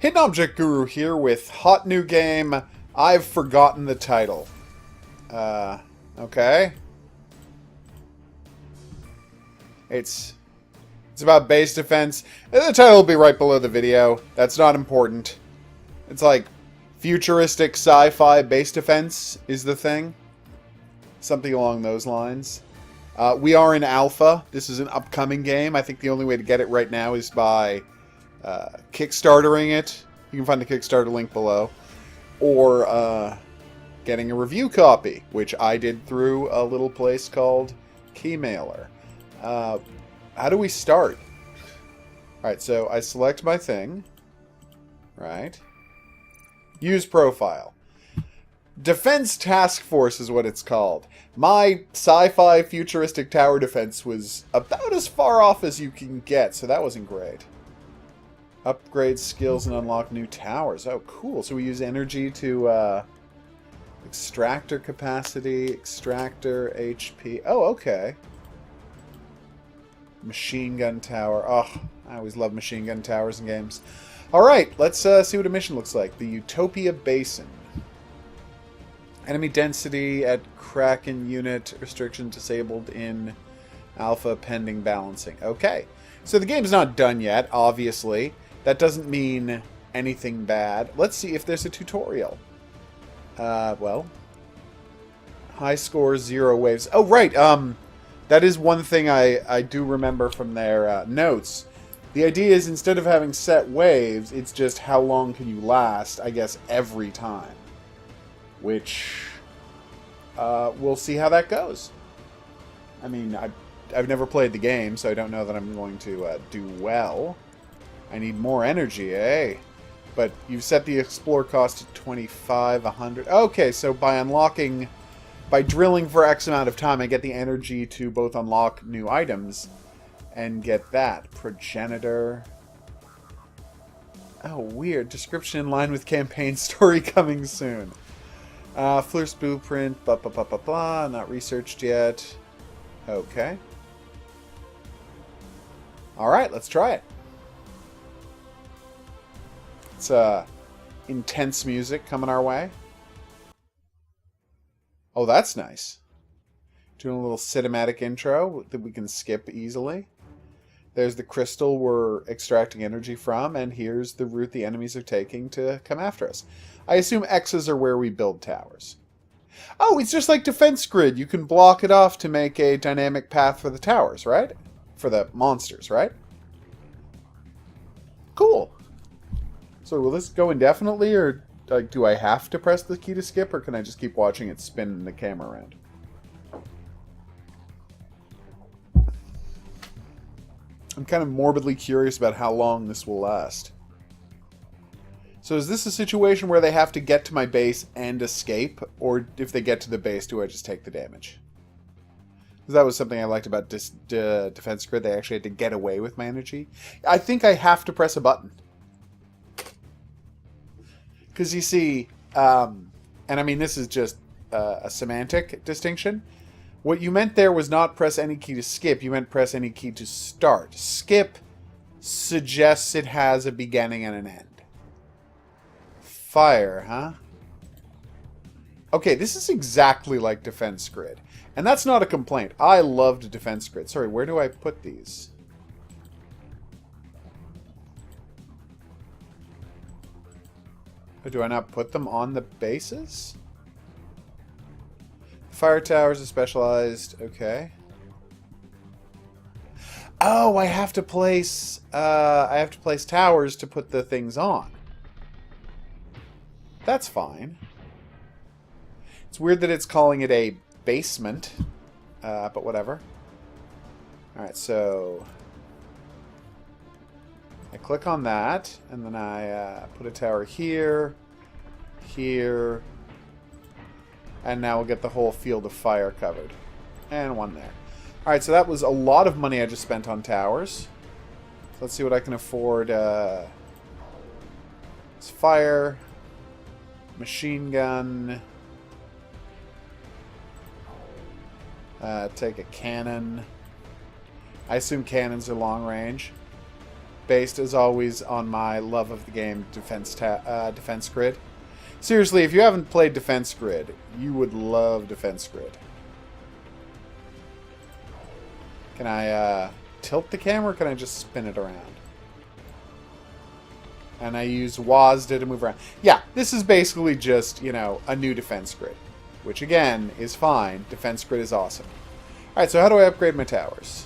Hidden Object Guru here with hot new game. I've forgotten the title. Okay. It's about base defense. The title will be right below the video. That's not important. It's like futuristic sci-fi base defense is the thing. Something along those lines. We are in alpha. This is an upcoming game. I think the only way to get it right now is by Kickstartering it. You can find the Kickstarter link below. Or getting a review copy, which I did through a little place called Keymailer. How do we start? Alright, so I select my thing. Right. Use profile. Defense Task Force is what it's called. My sci-fi futuristic tower defense was about as far off as you can get, so that wasn't great. Upgrade skills and unlock new towers. Oh, cool. So we use energy to, extractor capacity, extractor, HP. Oh, okay. Machine gun tower. Oh, I always love machine gun towers in games. Alright, let's see what a mission looks like. The Utopia Basin. Enemy density at Kraken unit. Restriction disabled in alpha pending balancing. Okay. So the game's not done yet, obviously. That doesn't mean anything bad. Let's see if there's a tutorial. Well. High score, 0 waves. Oh, right. That is one thing I do remember from their notes. The idea is instead of having set waves, it's just how long can you last, I guess, every time. Which, we'll see how that goes. I mean, I've never played the game, so I don't know that I'm going to do well. I need more energy, eh? But you've set the explore cost to 25, 100. Okay, so by unlocking, by drilling for X amount of time, I get the energy to both unlock new items and get that. Progenitor. Oh, weird. Description in line with campaign story coming soon. First blueprint, blah, blah, blah, blah, blah. Not researched yet. Okay. Alright, let's try it. It's intense music coming our way. Oh, that's nice. Doing a little cinematic intro that we can skip easily. There's the crystal we're extracting energy from, and here's the route the enemies are taking to come after us. I assume X's are where we build towers. Oh, it's just like Defense Grid. You can block it off to make a dynamic path for the towers, right? For the monsters, right? Cool. So will this go indefinitely, or like, do I have to press the key to skip, or can I just keep watching it spin the camera around? I'm kind of morbidly curious about how long this will last. So is this a situation where they have to get to my base and escape, or if they get to the base, do I just take the damage? Because that was something I liked about Defense Grid. They actually had to get away with my energy. I think I have to press a button. Because you see, and I mean this is just a semantic distinction. What you meant there was not press any key to skip. You meant press any key to start. Skip suggests it has a beginning and an end. Fire, huh? Okay, this is exactly like Defense Grid. And that's not a complaint. I loved Defense Grid. Sorry, where do I put these? Or do I not put them on the bases? Fire towers are specialized. Okay. Oh, I have to place towers to put the things on. That's fine. It's weird that it's calling it a basement, but whatever. Alright, so I click on that, and then I put a tower here, here, and now we'll get the whole field of fire covered. And one there. Alright, so that was a lot of money I just spent on towers. So let's see what I can afford. It's fire, machine gun, take a cannon. I assume cannons are long range. based as always on my love of the game Defense Grid. Seriously, if you haven't played Defense Grid, you would love Defense Grid. Can I tilt the camera, or can I just spin it around? And I use WASD to move around. Yeah, this is basically just, you know, a new Defense Grid. Which, again, is fine. Defense Grid is awesome. Alright, so how do I upgrade my towers?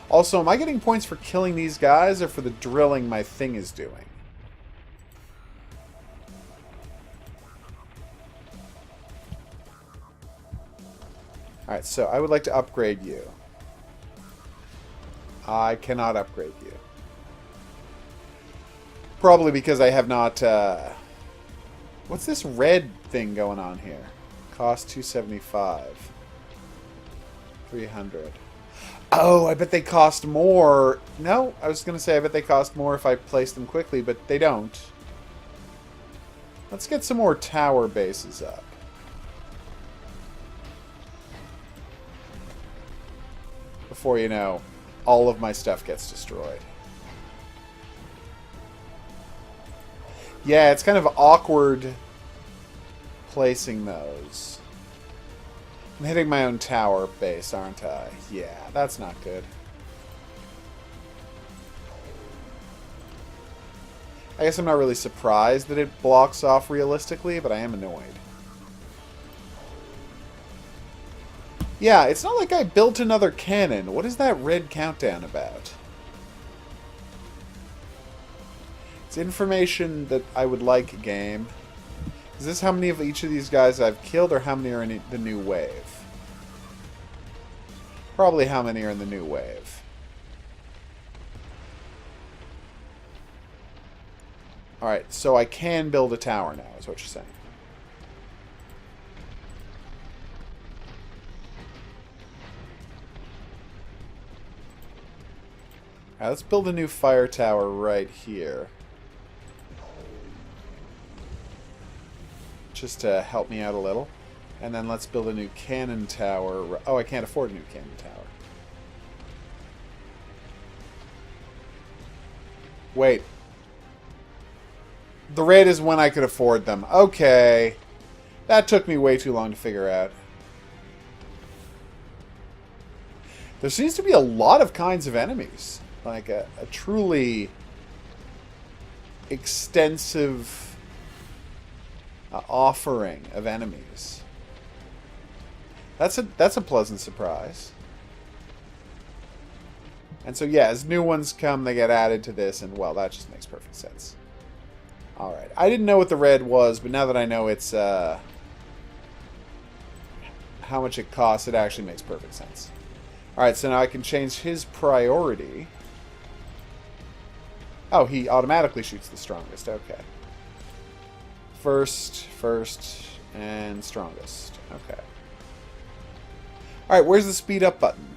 Also, am I getting points for killing these guys, or for the drilling my thing is doing? Alright, so I would like to upgrade you. I cannot upgrade you. Probably because I have not... What's this red thing going on here? Cost 275. 300. Oh, I bet they cost more. No, I was going to say I bet they cost more if I place them quickly, but they don't. Let's get some more tower bases up. Before, you know, all of my stuff gets destroyed. Yeah, it's kind of awkward placing those. I'm hitting my own tower base, aren't I? Yeah, that's not good. I guess I'm not really surprised that it blocks off realistically, but I am annoyed. Yeah, it's not like I built another cannon. What is that red countdown about? It's information that I would like, game. Is this how many of each of these guys I've killed, or how many are in the new wave? Probably how many are in the new wave. Alright, so I can build a tower now, is what you're saying. Alright, let's build a new fire tower right here. Just to help me out a little. And then let's build a new cannon tower. Oh, I can't afford a new cannon tower. Wait. The rate is when I could afford them. Okay. That took me way too long to figure out. There seems to be a lot of kinds of enemies. Like a truly extensive offering of enemies. That's a pleasant surprise. And so yeah, as new ones come, they get added to this, and well, that just makes perfect sense. Alright, I didn't know what the red was, but now that I know it's how much it costs, it actually makes perfect sense. Alright, so now I can change his priority. Oh, he automatically shoots the strongest, okay. First, and strongest. Okay. Alright, where's the speed up button?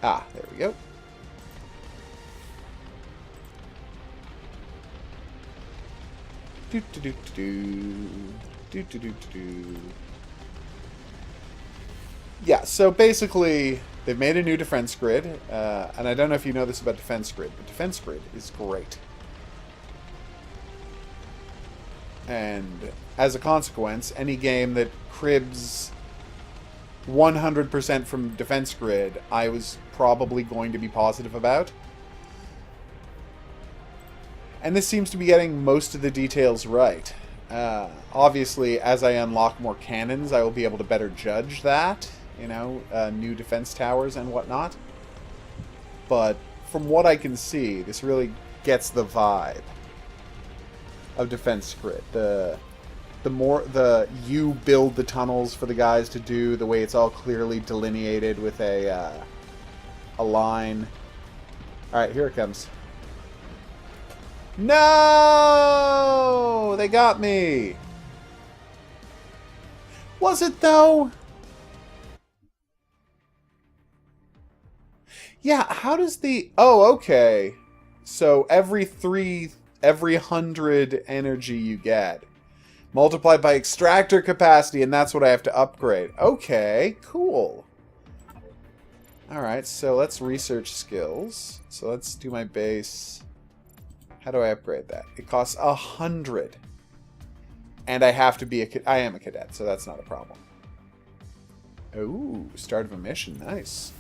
Ah, there we go. Yeah, so basically, they've made a new defense grid, and I don't know if you know this about defense grid, but defense grid is great. And as a consequence, any game that cribs 100% from defense grid, I was probably going to be positive about. And this seems to be getting most of the details right. Obviously, as I unlock more cannons, I will be able to better judge that. You know, new defense towers and whatnot. But from what I can see, this really gets the vibe of defense grid. The more you build the tunnels for the guys to do, the way it's all clearly delineated with a line. All right, here it comes. No! They got me. Was it though? Yeah, how does the... Oh, okay. So every 100 energy you get, multiplied by extractor capacity, and that's what I have to upgrade. Okay, cool. Alright, so let's research skills. So let's do my base. How do I upgrade that? It costs 100. And I have to be I am a cadet, so that's not a problem. Ooh, start of a mission. Nice.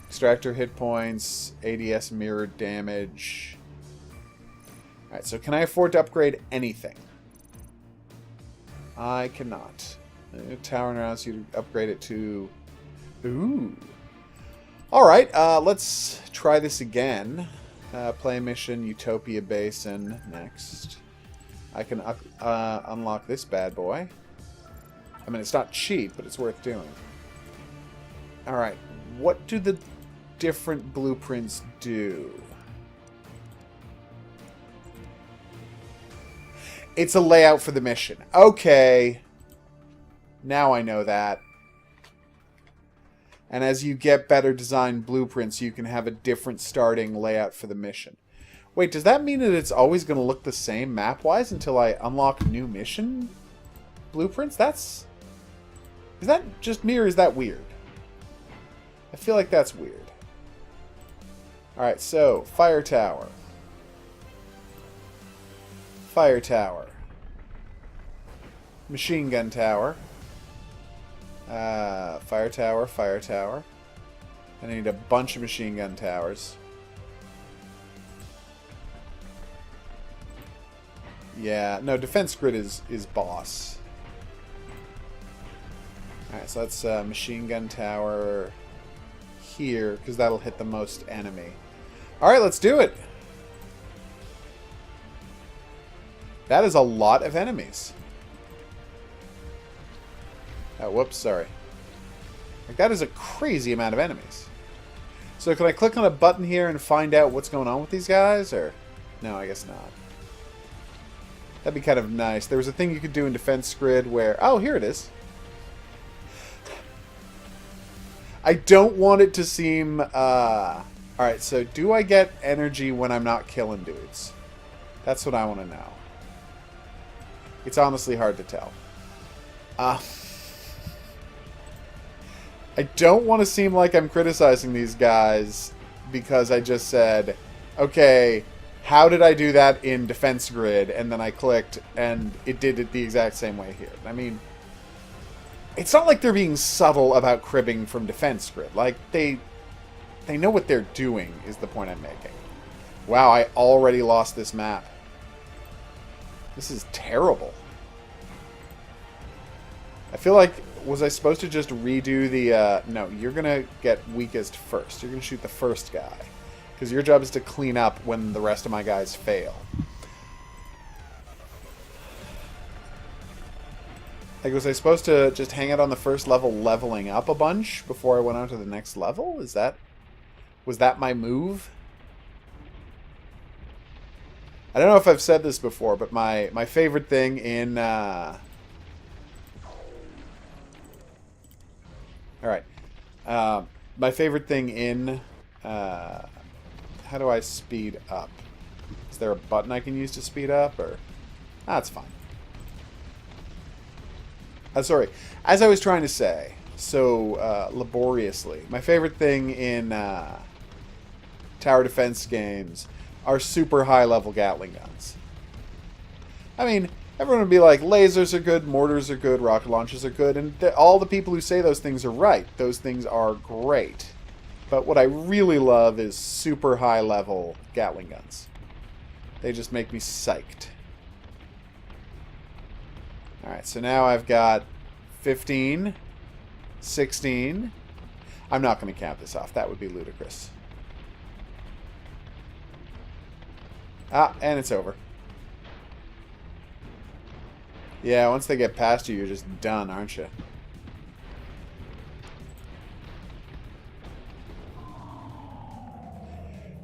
Extractor hit points, ADS mirrored damage. Alright, so can I afford to upgrade anything? I cannot. The tower allows you to upgrade it to... Ooh. Alright, let's try this again. Play mission, Utopia Basin. Next. I can unlock this bad boy. I mean, it's not cheap, but it's worth doing. Alright, what do the different blueprints do? It's a layout for the mission. Okay. Now I know that. And as you get better designed blueprints, you can have a different starting layout for the mission. Wait, does that mean that it's always going to look the same map-wise until I unlock new mission blueprints? Is that just me or is that weird? I feel like that's weird. Alright, so, fire tower. Fire tower. Machine gun tower. Fire tower, fire tower. And I need a bunch of machine gun towers. Yeah, no, defense grid is boss. Alright, so that's machine gun tower here, because that'll hit the most enemy. Alright, let's do it! That is a lot of enemies. Oh, whoops, sorry. Like, that is a crazy amount of enemies. So can I click on a button here and find out what's going on with these guys, or... No, I guess not. That'd be kind of nice. There was a thing you could do in Defense Grid where... Oh, here it is. I don't want it to seem... Alright, so do I get energy when I'm not killing dudes? That's what I want to know. It's honestly hard to tell. I don't want to seem like I'm criticizing these guys because I just said, okay, how did I do that in Defense Grid? And then I clicked and it did it the exact same way here. I mean, it's not like they're being subtle about cribbing from Defense Grid. Like, they know what they're doing is the point I'm making. Wow, I already lost this map. This is terrible. I feel like, was I supposed to just redo the, no, you're going to get weakest first. You're going to shoot the first guy. Because your job is to clean up when the rest of my guys fail. Like, was I supposed to just hang out on the first level leveling up a bunch before I went on to the next level? Was that my move? I don't know if I've said this before, but my favorite thing in... Alright. My favorite thing in... how do I speed up? Is there a button I can use to speed up? Or that's fine. Sorry. As I was trying to say, so laboriously, my favorite thing in tower defense games are super high-level Gatling guns. I mean, everyone would be like, lasers are good, mortars are good, rocket launchers are good, and all the people who say those things are right. Those things are great. But what I really love is super high-level Gatling guns. They just make me psyched. Alright, so now I've got 15, 16. I'm not going to count this off. That would be ludicrous. Ah, and it's over. Yeah, once they get past you, you're just done, aren't you?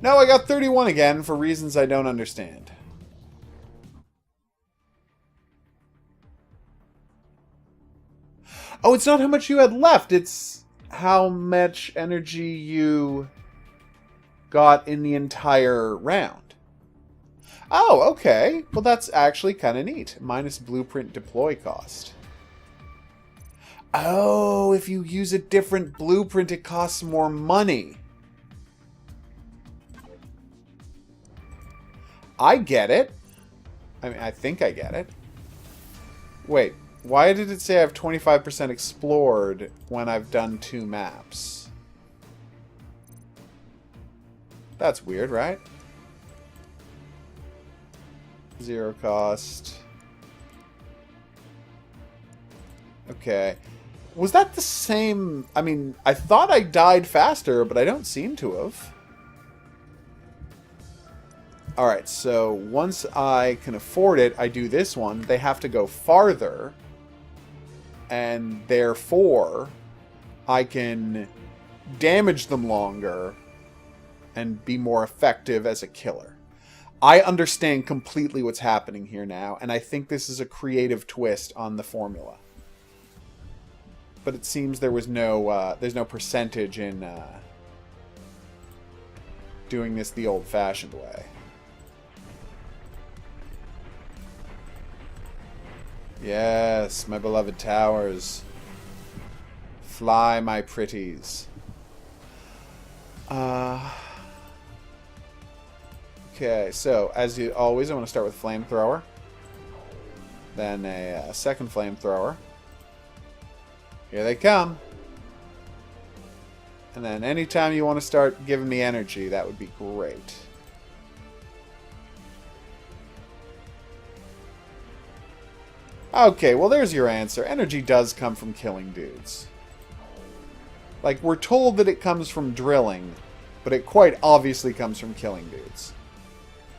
No, I got 31 again for reasons I don't understand. Oh, it's not how much you had left. It's how much energy you got in the entire round. Oh, okay. Well, that's actually kind of neat. Minus blueprint deploy cost. Oh, if you use a different blueprint, it costs more money. I get it. I mean, I think I get it. Wait, why did it say I have 25% explored when I've done 2 maps? That's weird, right? 0 cost. Okay. Was that the same? I mean, I thought I died faster, but I don't seem to have. Alright, so once I can afford it, I do this one. They have to go farther. And therefore, I can damage them longer and be more effective as a killer. I understand completely what's happening here now, and I think this is a creative twist on the formula. But it seems there was no, there's no percentage in doing this the old-fashioned way. Yes, my beloved towers. Fly, my pretties. Okay, so as always, I want to start with flamethrower. Then a second flamethrower. Here they come. And then anytime you want to start giving me energy, that would be great. Okay, well there's your answer. Energy does come from killing dudes. Like, we're told that it comes from drilling, but it quite obviously comes from killing dudes.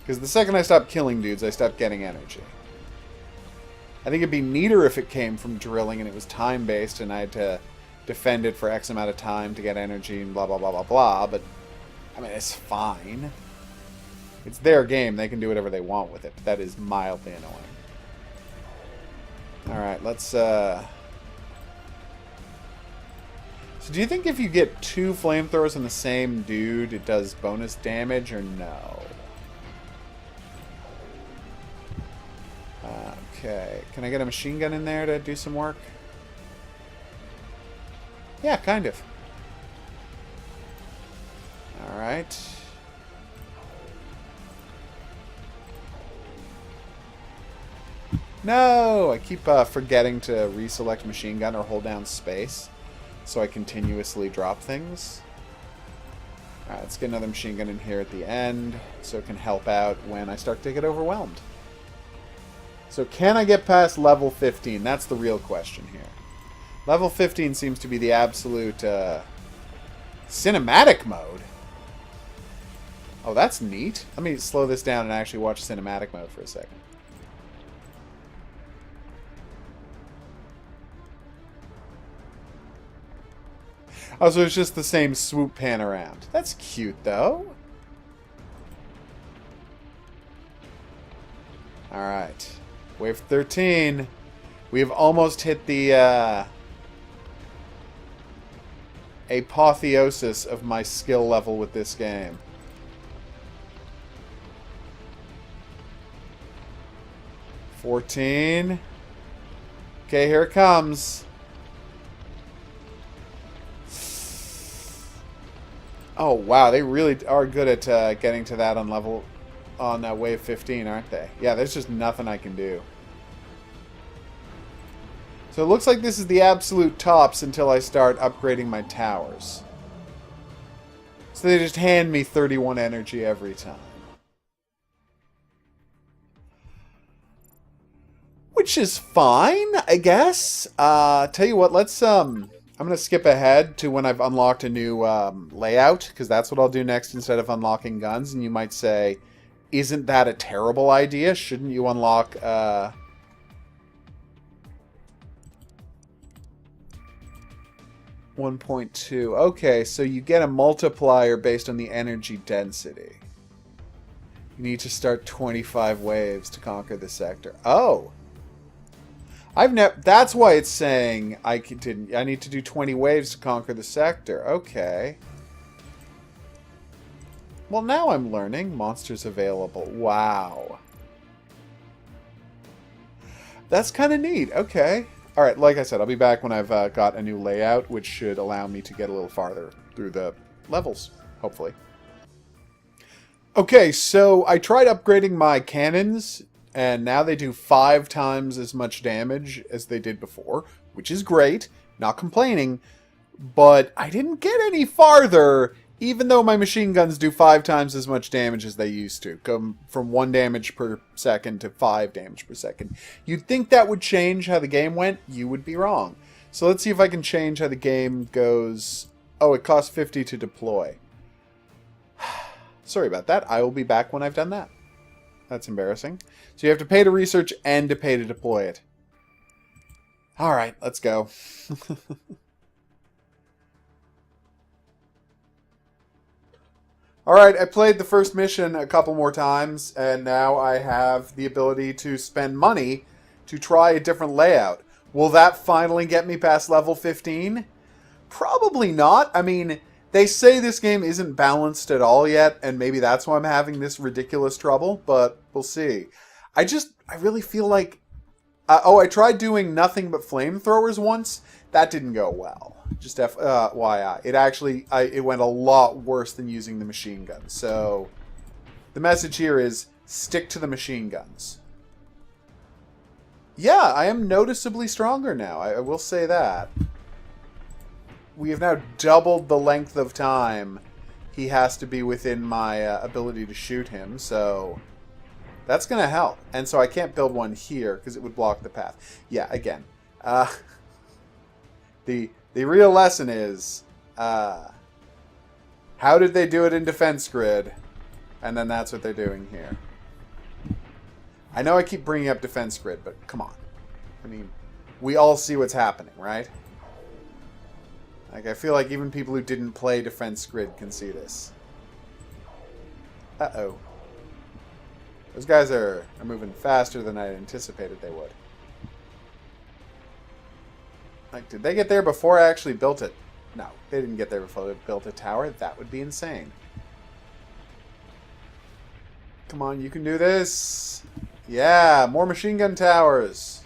Because the second I stop killing dudes, I stop getting energy. I think it'd be neater if it came from drilling and it was time-based and I had to defend it for X amount of time to get energy and blah, blah, blah, blah, blah. But, I mean, it's fine. It's their game. They can do whatever they want with it. But that is mildly annoying. Alright, let's, So do you think if you get 2 flamethrowers on the same dude, it does bonus damage, or no? Okay. Can I get a machine gun in there to do some work? Yeah, kind of. Alright. No! I keep forgetting to reselect machine gun or hold down space, so I continuously drop things. Alright, let's get another machine gun in here at the end, so it can help out when I start to get overwhelmed. So can I get past level 15? That's the real question here. Level 15 seems to be the absolute cinematic mode. Oh, that's neat. Let me slow this down and actually watch cinematic mode for a second. Oh, so it's just the same swoop pan around. That's cute, though. Alright. Wave 13. We've almost hit the apotheosis of my skill level with this game. $14. Okay, here it comes. Oh, wow, they really are good at getting to that on wave 15, aren't they? Yeah, there's just nothing I can do. So it looks like this is the absolute tops until I start upgrading my towers. So they just hand me 31 energy every time. Which is fine, I guess. Tell you what, let's I'm going to skip ahead to when I've unlocked a new layout, because that's what I'll do next instead of unlocking guns. And you might say, isn't that a terrible idea? Shouldn't you unlock... 1.2. Okay, so you get a multiplier based on the energy density. You need to start 25 waves to conquer the sector. Oh! That's why it's saying I need to do 20 waves to conquer the sector. Okay. Well, now I'm learning. Monsters available. Wow. That's kind of neat. Okay. Alright, like I said, I'll be back when I've got a new layout, which should allow me to get a little farther through the levels, hopefully. Okay, so I tried upgrading my cannons, and now they do 5 times as much damage as they did before, which is great, not complaining, but I didn't get any farther, even though my machine guns do 5 times as much damage as they used to. Come from 1 damage per second to 5 damage per second. You'd think that would change how the game went. You would be wrong. So let's see if I can change how the game goes. Oh, it costs 50 to deploy. Sorry about that. I will be back when I've done that. That's embarrassing. So you have to pay to research and to pay to deploy it. Alright, let's go. Alright, I played the first mission a couple more times, and now I have the ability to spend money to try a different layout. Will that finally get me past level 15? Probably not. I mean, they say this game isn't balanced at all yet, and maybe that's why I'm having this ridiculous trouble, but we'll see. I really feel like... I tried doing nothing but flamethrowers once. That didn't go well. Just FYI. It went a lot worse than using the machine gun. So, the message here is, stick to the machine guns. Yeah, I am noticeably stronger now. I will say that. We have now doubled the length of time he has to be within my ability to shoot him, so that's going to help. And so I can't build one here because it would block the path. Yeah, again. The real lesson is, how did they do it in Defense Grid? And then that's what they're doing here. I know I keep bringing up Defense Grid, but come on. I mean, we all see what's happening, right? Like, I feel like even people who didn't play Defense Grid can see this. Uh-oh. Those guys are moving faster than I anticipated they would. Like, did they get there before I actually built it? No, they didn't get there before they built a tower. That would be insane. Come on, you can do this. Yeah, more machine gun towers.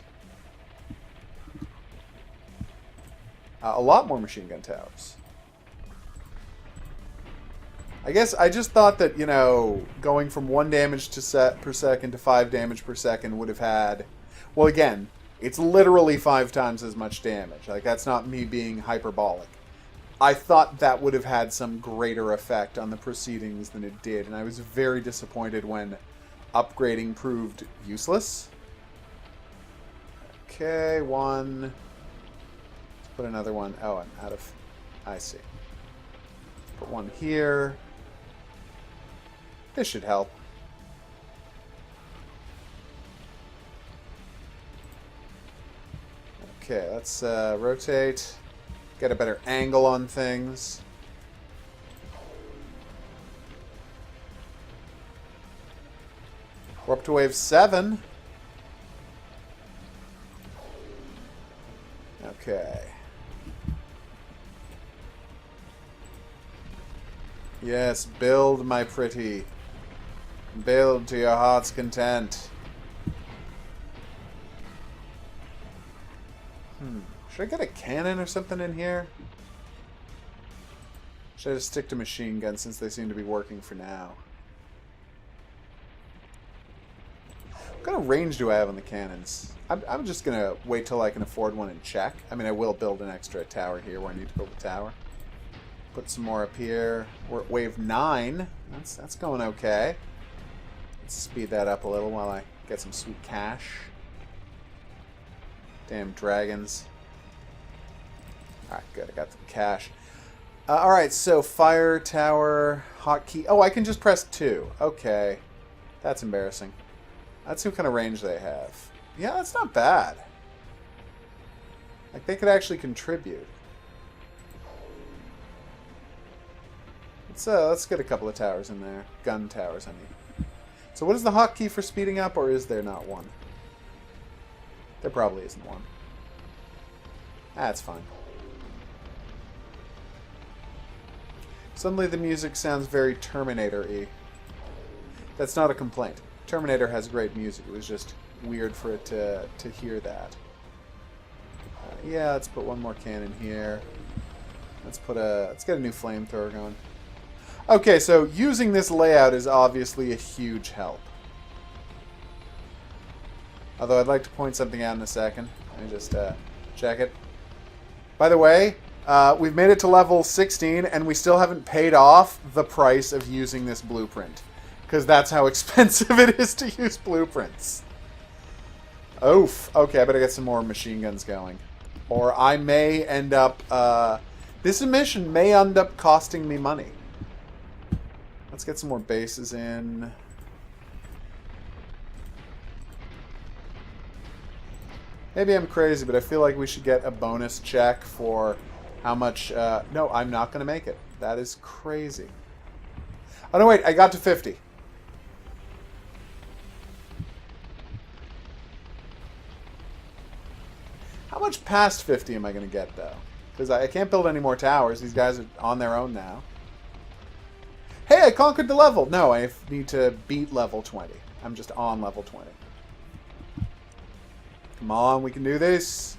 A lot more machine gun towers. I guess I just thought that, you know, going from 1 damage per second to 5 damage per second would have had... Well, again, it's literally 5 times as much damage. Like, that's not me being hyperbolic. I thought that would have had some greater effect on the proceedings than it did, and I was very disappointed when upgrading proved useless. Okay, 1... Let's put another one... Oh, I'm out of... I see. Put 1 here. This should help. Okay, let's rotate. Get a better angle on things. We're up to wave 7. Okay. Yes, build, my pretty. Build to your heart's content. Should I get a cannon or something in here? Should I just stick to machine guns since they seem to be working for now? What kind of range do I have on the cannons? I'm just going to wait till I can afford one and check. I mean, I will build an extra tower here where I need to build a tower. Put some more up here. We're at wave 9. That's going okay. Let's speed that up a little while I get some sweet cash. Damn dragons. Alright, good. I got the cash. Alright, so fire tower, hotkey. Oh, I can just press 2. Okay. That's embarrassing. Let's see what kind of range they have. Yeah, that's not bad. Like, they could actually contribute. Let's get a couple of towers in there. Gun towers, I mean. So what is the hotkey for speeding up, or is there not one? There probably isn't one. That's fine. Suddenly the music sounds very Terminator-y. That's not a complaint. Terminator has great music. It was just weird for it to hear that. Yeah, let's put one more cannon here. Let's get a new flamethrower going. Okay, so using this layout is obviously a huge help. Although I'd like to point something out in a second. Let me just check it. By the way, we've made it to level 16, and we still haven't paid off the price of using this blueprint. Because that's how expensive it is to use blueprints. Oof. Okay, I better get some more machine guns going. Or I may end up... this mission may end up costing me money. Let's get some more bases in. Maybe I'm crazy, but I feel like we should get a bonus check for how much... no, I'm not going to make it. That is crazy. Oh, no, wait. I got to 50. How much past 50 am I going to get, though? Because I can't build any more towers. These guys are on their own now. Hey, I conquered the level! No, I need to beat level 20. I'm just on level 20. Come on, we can do this.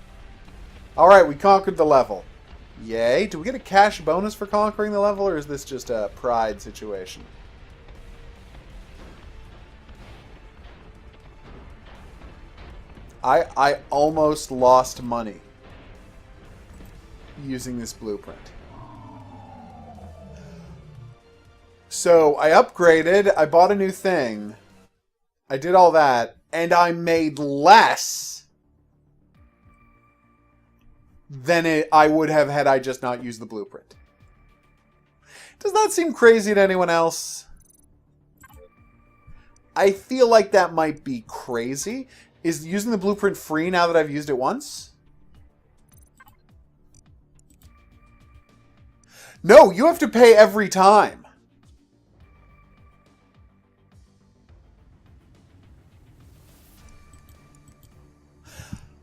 Alright, we conquered the level. Yay. Do we get a cash bonus for conquering the level, or is this just a pride situation? I almost lost money using this blueprint. So, I upgraded, I bought a new thing, I did all that, and I made less than I would have had I just not used the blueprint. Does that seem crazy to anyone else? I feel like that might be crazy. Is using the blueprint free now that I've used it once? No, you have to pay every time.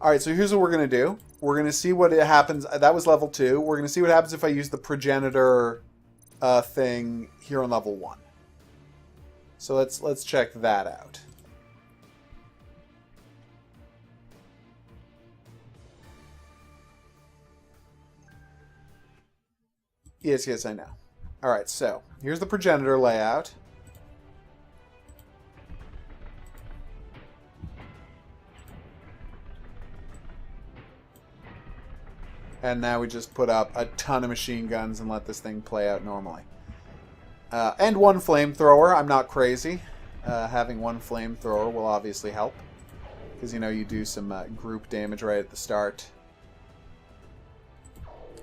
Alright, so here's what we're going to do. We're going to see what happens. That was level 2. We're going to see what happens if I use the progenitor thing here on level 1. So let's check that out. Yes, I know. Alright, so here's the progenitor layout. And now we just put up a ton of machine guns and let this thing play out normally. And one flamethrower. I'm not crazy. Having one flamethrower will obviously help. Because, you know, you do some group damage right at the start.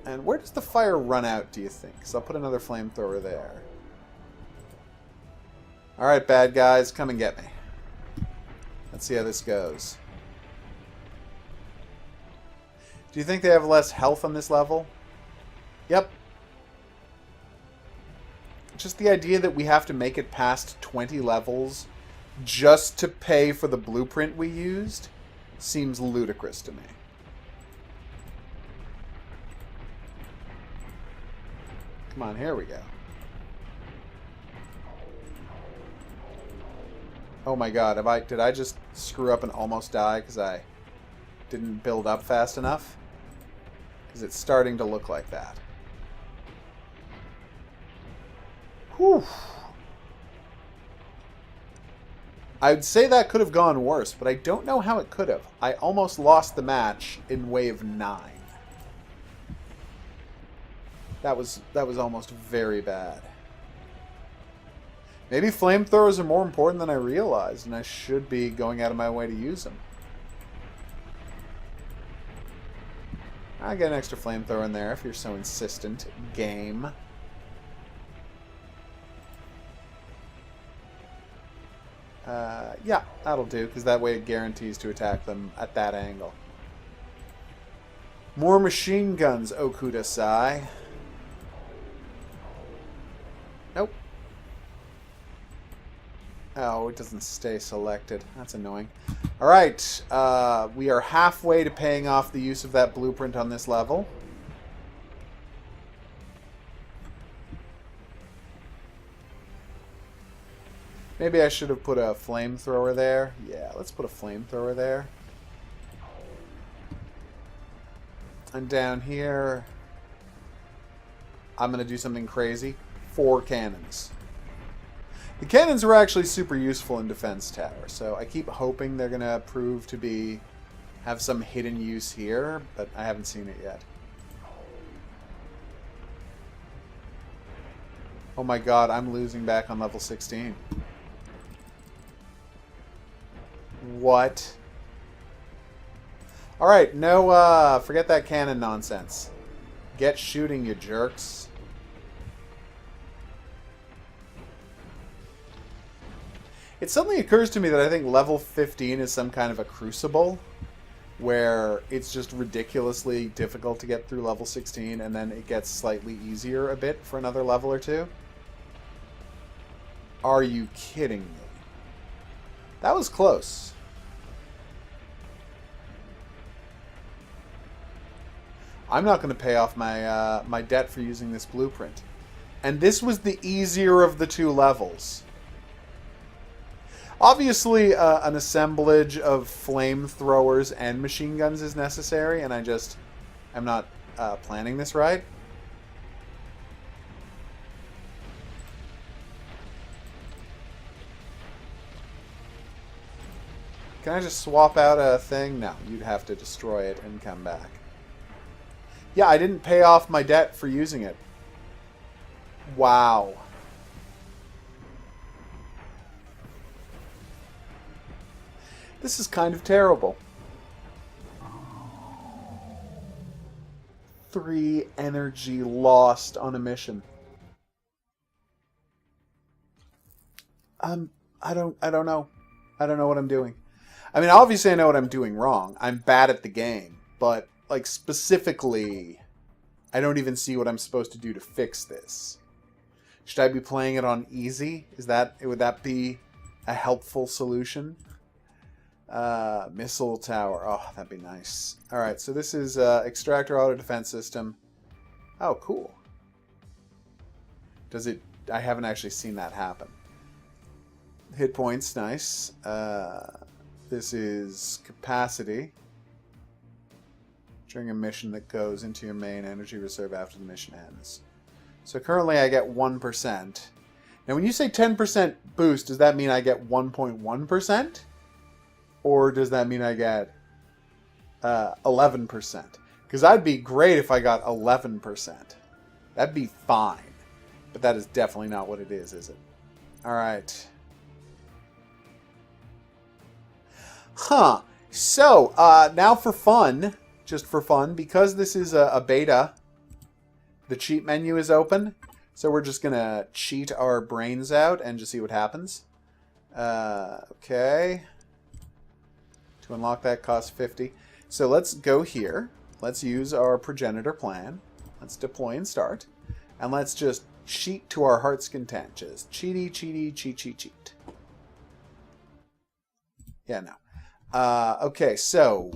And where does the fire run out, do you think? Because I'll put another flamethrower there. Alright, bad guys, come and get me. Let's see how this goes. Do you think they have less health on this level? Yep. Just the idea that we have to make it past 20 levels just to pay for the blueprint we used seems ludicrous to me. Come on, here we go. Oh my god, did I just screw up and almost die because I didn't build up fast enough? Because it's starting to look like that. Whew. I'd say that could have gone worse, but I don't know how it could have. I almost lost the match in wave 9. That was almost very bad. Maybe flamethrowers are more important than I realized, and I should be going out of my way to use them. I'll get an extra flamethrower in there if you're so insistent, game. Yeah, that'll do, because that way it guarantees to attack them at that angle. More machine guns, Okudasai. Nope. Oh, it doesn't stay selected. That's annoying. Alright, we are halfway to paying off the use of that blueprint on this level. Maybe I should have put a flamethrower there. Yeah, let's put a flamethrower there. And down here, I'm going to do something crazy. 4 cannons. The cannons were actually super useful in Defense Tower, so I keep hoping they're going to prove to have some hidden use here, but I haven't seen it yet. Oh my god, I'm losing back on level 16. What? Alright, no, forget that cannon nonsense. Get shooting, you jerks. It suddenly occurs to me that I think level 15 is some kind of a crucible, where it's just ridiculously difficult to get through level 16, and then it gets slightly easier a bit for another level or two. Are you kidding me? That was close. I'm not going to pay off my my debt for using this blueprint. And this was the easier of the 2 levels. Obviously, an assemblage of flamethrowers and machine guns is necessary, and I'm not planning this right. Can I just swap out a thing? No, you'd have to destroy it and come back. Yeah, I didn't pay off my debt for using it. Wow. This is kind of terrible. 3 energy lost on a mission. I don't know. I don't know what I'm doing. I mean, obviously I know what I'm doing wrong. I'm bad at the game, but like specifically, I don't even see what I'm supposed to do to fix this. Should I be playing it on easy? Would that be a helpful solution? Missile tower. Oh, that'd be nice. All right, so this is extractor auto defense system. Oh, cool. Does it? I haven't actually seen that happen. Hit points, nice. This is capacity. During a mission that goes into your main energy reserve after the mission ends. So currently I get 1%. Now when you say 10% boost, does that mean I get 1.1%? Or does that mean I get 11%? Because that'd be great if I got 11%. That'd be fine. But that is definitely not what it is it? Alright. Huh. So, now for fun, just for fun, because this is a beta, the cheat menu is open. So we're just going to cheat our brains out and just see what happens. Okay. To unlock that costs 50. So let's go here. Let's use our progenitor plan. Let's deploy and start. And let's just cheat to our heart's content. Just cheaty, cheaty, cheat, cheat, cheat. Yeah, no. Okay, so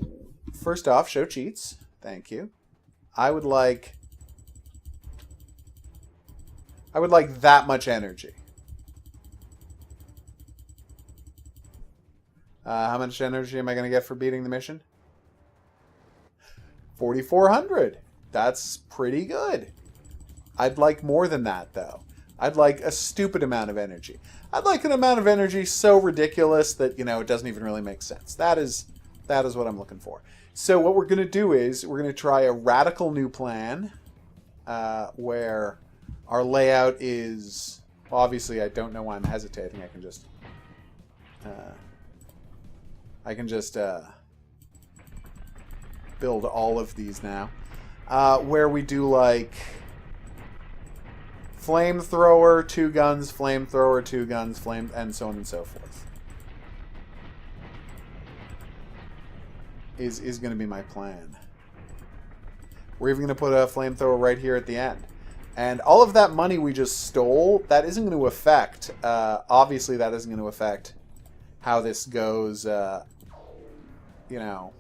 first off, show cheats. Thank you. I would like that much energy. How much energy am I going to get for beating the mission? 4,400. That's pretty good. I'd like more than that, though. I'd like a stupid amount of energy. I'd like an amount of energy so ridiculous that, you know, it doesn't even really make sense. That is what I'm looking for. So what we're going to do is we're going to try a radical new plan where our layout is... Well, obviously, I don't know why I'm hesitating. I can just build all of these now. Where we do, like... flamethrower, 2 guns, flamethrower, 2 guns, and so on and so forth. Is going to be my plan. We're even going to put a flamethrower right here at the end. And all of that money we just stole, that isn't going to affect, obviously that isn't going to affect how this goes, you know...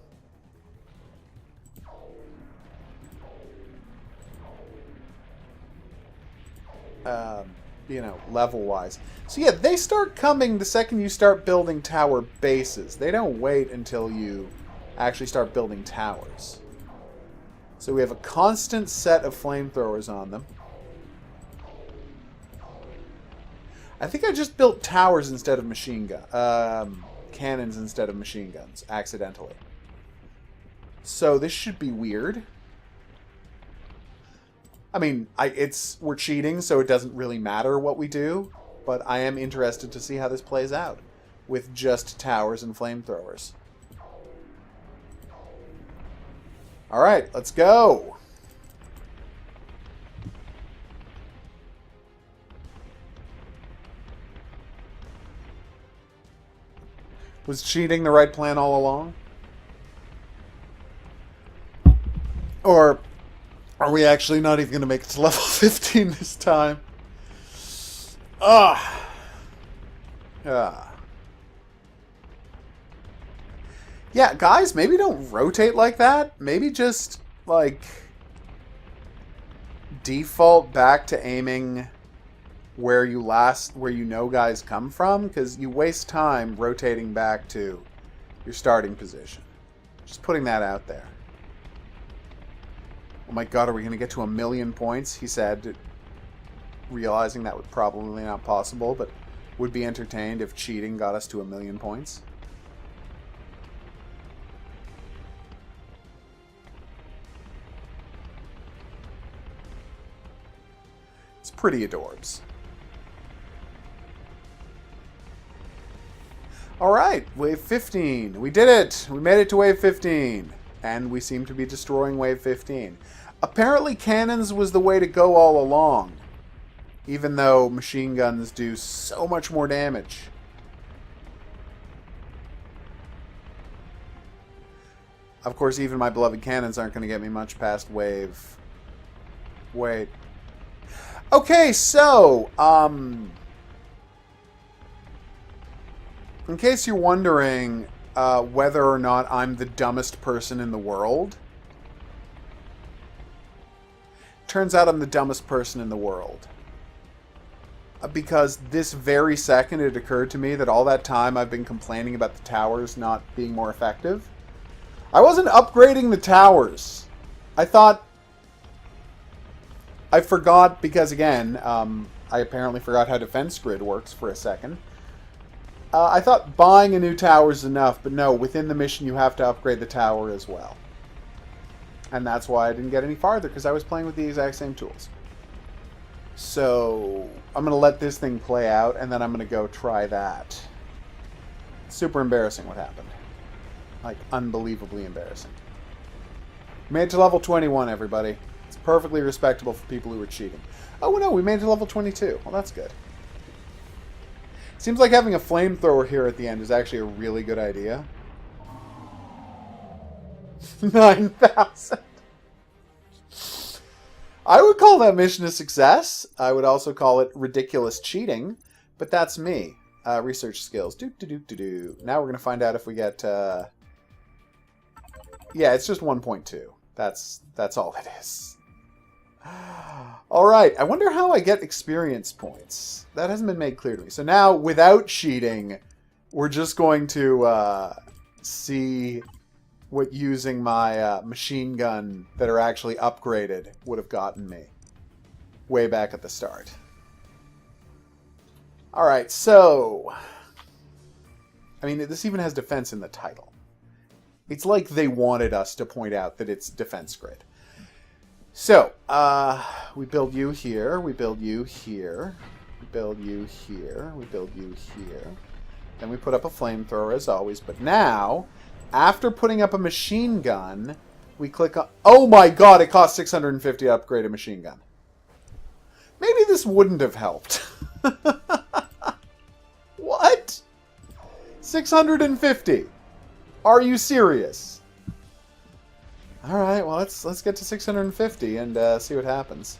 you know, level-wise. So yeah, they start coming the second you start building tower bases. They don't wait until you actually start building towers. So we have a constant set of flamethrowers on them. I think I just built towers instead of machine gun, cannons instead of machine guns, accidentally. So this should be weird. I mean, we're cheating, so it doesn't really matter what we do, but I am interested to see how this plays out with just towers and flamethrowers. All right, let's go. Was cheating the right plan all along? Or are we actually not even going to make it to level 15 this time? Ah. Yeah, guys, maybe don't rotate like that. Maybe just, like, default back to aiming where you know guys come from, because you waste time rotating back to your starting position. Just putting that out there. Oh my god, are we going to get to 1,000,000 points? He said, realizing that was probably not possible, but would be entertained if cheating got us to 1,000,000 points. It's pretty adorbs. Alright, wave 15. We did it! We made it to wave 15. And we seem to be destroying wave 15. Apparently cannons was the way to go all along. Even though machine guns do so much more damage. Of course, even my beloved cannons aren't going to get me much past wave... Wait. Okay, so, in case you're wondering whether or not I'm the dumbest person in the world, turns out I'm the dumbest person in the world. Because this very second it occurred to me that all that time I've been complaining about the towers not being more effective. I wasn't upgrading the towers. I forgot, because again, I apparently forgot how defense grid works for a second. I thought buying a new tower is enough, but no, within the mission you have to upgrade the tower as well. And that's why I didn't get any farther, because I was playing with the exact same tools. So, I'm going to let this thing play out, and then I'm going to go try that. Super embarrassing what happened. Like, unbelievably embarrassing. Made it to level 21, everybody. It's perfectly respectable for people who are cheating. Oh, no, we made it to level 22. Well, that's good. Seems like having a flamethrower here at the end is actually a really good idea. 9,000. I would call that mission a success. I would also call it ridiculous cheating, but that's me. Research skills. Now we're going to find out if we get... Yeah, it's just 1.2. That's all it is. Alright, I wonder how I get experience points. That hasn't been made clear to me. So now, without cheating, we're just going to see what using my machine gun that are actually upgraded would have gotten me. Way back at the start. Alright, so... I mean, this even has defense in the title. It's like they wanted us to point out that it's defense grid. So, we build you here, we build you here, we build you here, we build you here. Then we put up a flamethrower as always, but now, after putting up a machine gun, we click on... Oh my god, it cost 650 to upgrade a machine gun. Maybe this wouldn't have helped. What? 650? Are you serious? Alright, well, let's get to 650 and see what happens.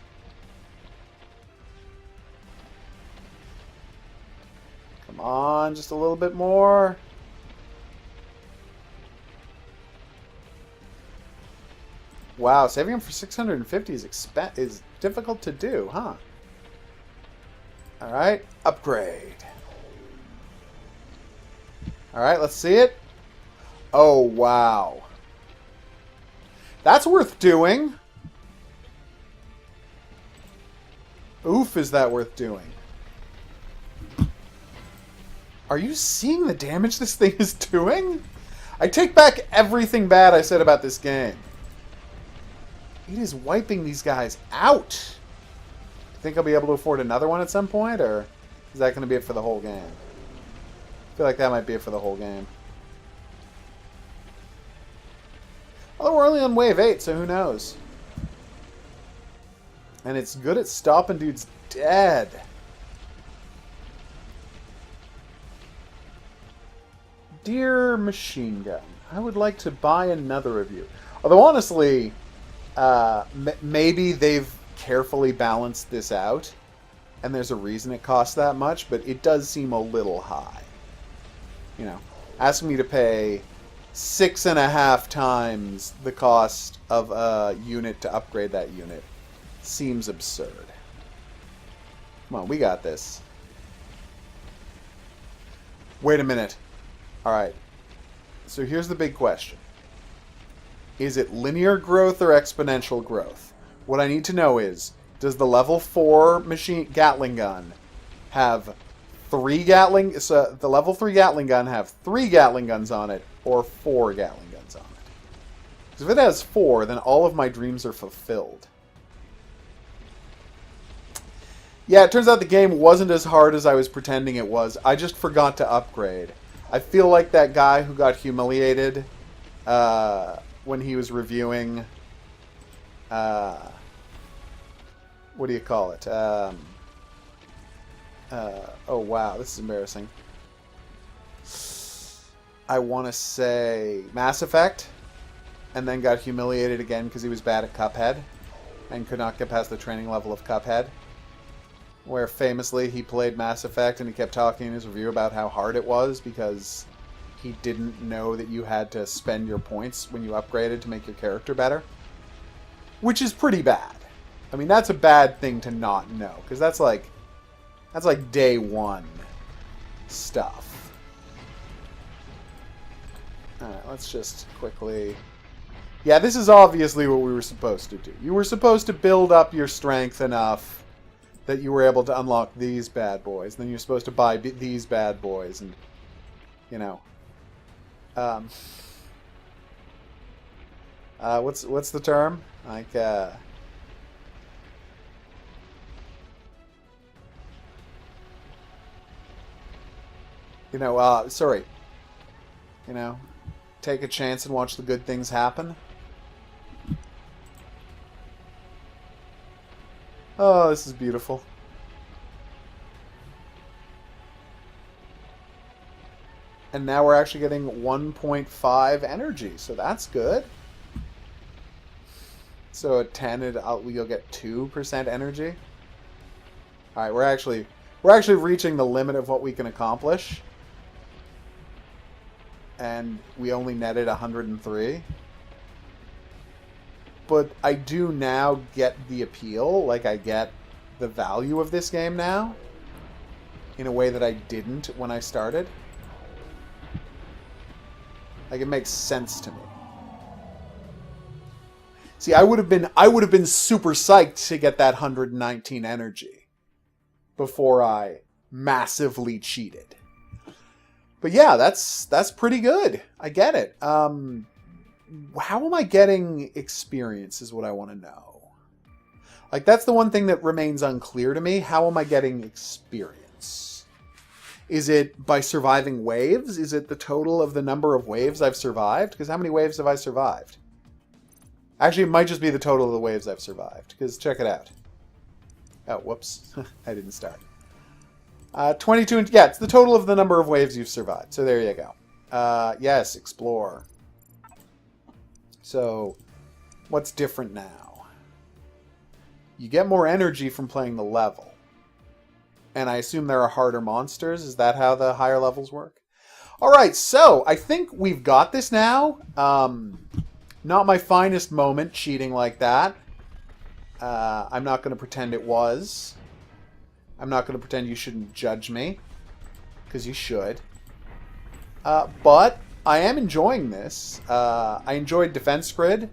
Come on, just a little bit more. Wow, saving them for 650 is difficult to do, huh? Alright, upgrade. Alright, let's see it. Oh, wow. That's worth doing. Oof, is that worth doing? Are you seeing the damage this thing is doing? I take back everything bad I said about this game. It is wiping these guys out. Do you think I'll be able to afford another one at some point, or is that going to be it for the whole game? I feel like that might be it for the whole game. Although we're only on wave 8, so who knows? And it's good at stopping dudes dead. Dear machine gun, I would like to buy another of you. Although honestly, maybe they've carefully balanced this out, and there's a reason it costs that much, but it does seem a little high. You know, asking me to pay 6.5 times the cost of a unit to upgrade that unit seems absurd. Come on, we got this. Wait a minute. Alright, so here's the big question. Is it linear growth or exponential growth? What I need to know is, does the level 4 machine Gatling gun have 3 Gatling... So the level 3 Gatling gun have 3 Gatling guns on it, or 4 Gatling guns on it? Because if it has 4, then all of my dreams are fulfilled. Yeah, it turns out the game wasn't as hard as I was pretending it was. I just forgot to upgrade. I feel like that guy who got humiliated when he was reviewing... what do you call it? Oh, wow, this is embarrassing. I want to say Mass Effect, and then got humiliated again because he was bad at Cuphead and could not get past the training level of Cuphead. Where famously he played Mass Effect and he kept talking in his review about how hard it was because he didn't know that you had to spend your points when you upgraded to make your character better. Which is pretty bad. I mean, that's a bad thing to not know, because that's like day one stuff. Alright, let's just quickly... Yeah, this is obviously what we were supposed to do. You were supposed to build up your strength enough that you were able to unlock these bad boys. Then you're supposed to buy these bad boys, and you know, what's the term? Like, you know, sorry. You know, take a chance and watch the good things happen. Oh, this is beautiful. And now we're actually getting 1.5 energy, so that's good. So at 10, you'll get 2% energy. All right, we're actually reaching the limit of what we can accomplish, and we only netted 103. But I do now get the appeal, like I get the value of this game now, in a way that I didn't when I started. Like, it makes sense to me. See, I would have been super psyched to get that 119 energy before I massively cheated. But yeah, that's pretty good. I get it. How am I getting experience is what I want to know. Like, that's the one thing that remains unclear to me. How am I getting experience? Is it by surviving waves? Is it the total of the number of waves I've survived? Because how many waves have I survived? Actually, it might just be the total of the waves I've survived. Because check it out. Oh, whoops. I didn't start. 22... Yeah, it's the total of the number of waves you've survived. So there you go. Yes, explore. So, what's different now? You get more energy from playing the level. And I assume there are harder monsters. Is that how the higher levels work? Alright, so I think we've got this now. Not my finest moment cheating like that. I'm not going to pretend it was. I'm not going to pretend you shouldn't judge me. Because you should. But I am enjoying this. I enjoyed Defense Grid.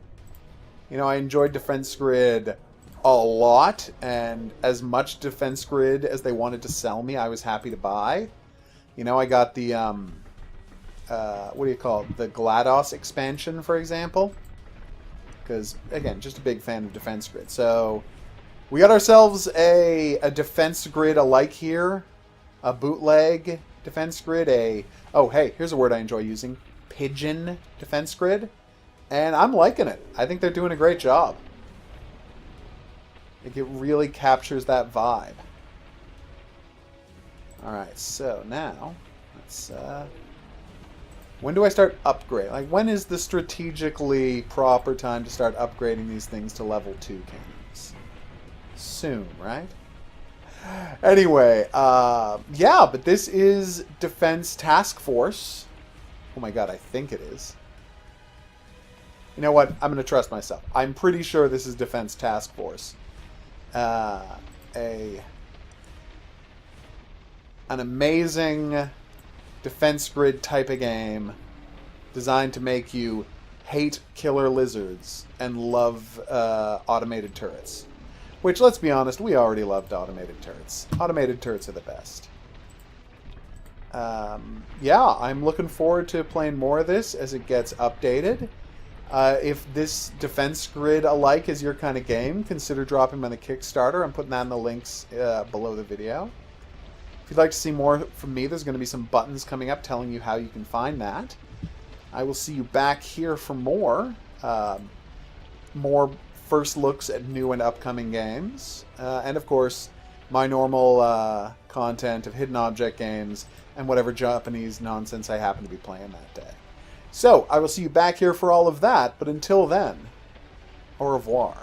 You know, I enjoyed Defense Grid a lot, and as much Defense Grid as they wanted to sell me, I was happy to buy. You know, I got the, what do you call it? The GLaDOS expansion, for example. Because, again, just a big fan of Defense Grid. So, we got ourselves a Defense Grid alike here. A bootleg Defense Grid. Oh, hey, here's a word I enjoy using. Pigeon Defense Grid. And I'm liking it. I think they're doing a great job. I think it really captures that vibe. Alright, so now, let's, when do I start upgrade? Like, when is the strategically proper time to start upgrading these things to level 2 cannons? Soon, right? Anyway, yeah, but this is Defense Task Force. Oh my god, I think it is. You know what? I'm going to trust myself. I'm pretty sure this is Defense Task Force. An amazing Defense Grid type of game designed to make you hate killer lizards and love automated turrets. Which, let's be honest, we already loved automated turrets. Automated turrets are the best. Yeah, I'm looking forward to playing more of this as it gets updated. If this Defense Grid alike is your kind of game, consider dropping by the Kickstarter. I'm putting that in the links below the video. If you'd like to see more from me, there's going to be some buttons coming up telling you how you can find that. I will see you back here for more. More first looks at new and upcoming games. And of course, my normal content of hidden object games and whatever Japanese nonsense I happen to be playing that day. So, I will see you back here for all of that, but until then, au revoir.